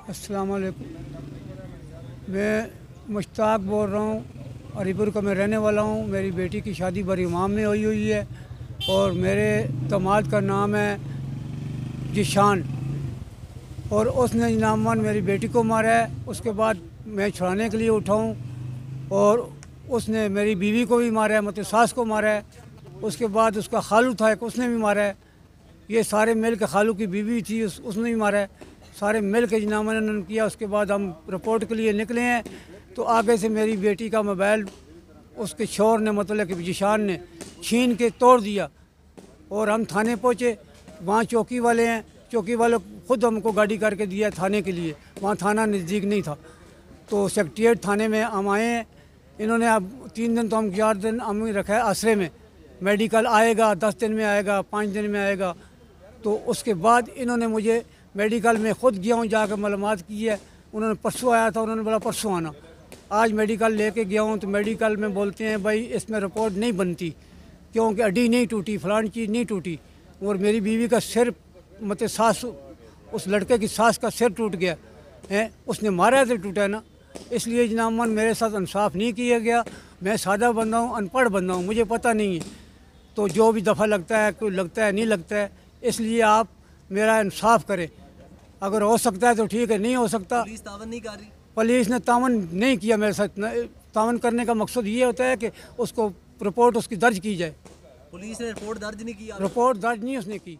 अस्सलाम वालेकुम। मैं मुश्ताक बोल रहा हूँ, हरीपुर का मैं रहने वाला हूँ। मेरी बेटी की शादी बरीमाम में हुई है और मेरे दामाद का नाम है जिशान, और उसने इनामन मेरी बेटी को मारा है। उसके बाद मैं छुड़ाने के लिए उठाऊँ और उसने मेरी बीवी को भी मारा है, मतलब सास को मारा है। उसके बाद उसका खालू था एक, उसने भी मारा है। ये सारे मिल के, खालू की बीवी थी उसने भी मारा है। सारे मिल के जनामा ने किया। उसके बाद हम रिपोर्ट के लिए निकले हैं तो आगे से मेरी बेटी का मोबाइल उसके शोर ने, मतलब कि जिशान ने छीन के तोड़ दिया। और हम थाने पहुँचे, वहाँ चौकी वाले हैं, चौकी वाले खुद हमको गाड़ी करके दिया थाने के लिए। वहाँ थाना नज़दीक नहीं था तो सेक्रेटेरिएट थाने में हम आए हैं। इन्होंने अब 3 दिन तो हम 4 दिन हम रखा है आसरे में। मेडिकल आएगा, 10 दिन में आएगा, 5 दिन में आएगा। तो उसके बाद इन्होंने मुझे मेडिकल में ख़ुद गया हूँ, जाकर मालूमात की है। उन्होंने परसों आया था, उन्होंने बोला परसों आना। आज मेडिकल लेके गया हूँ तो मेडिकल में बोलते हैं भाई इसमें रिपोर्ट नहीं बनती क्योंकि हड्डी नहीं टूटी, फलान चीज़ नहीं टूटी। और मेरी बीवी का सिर, मतलब सास, उस लड़के की सास का सिर टूट गया है, उसने मारा है तो टूटा है ना। इसलिए जनाबन मेरे साथ इंसाफ नहीं किया गया। मैं सादा बंदा हूँ, अनपढ़ बंदा हूँ, मुझे पता नहीं है। तो जो भी दफ़ा लगता है, कोई लगता है नहीं लगता है, इसलिए आप मेरा इंसाफ करें। अगर हो सकता है तो ठीक है, नहीं हो सकता। पुलिस तावन नहीं कर रही? पुलिस ने तावन नहीं किया मेरे साथ। तावन करने का मकसद ये होता है कि उसको रिपोर्ट उसकी दर्ज की जाए। पुलिस ने रिपोर्ट दर्ज नहीं की? रिपोर्ट दर्ज नहीं उसने की।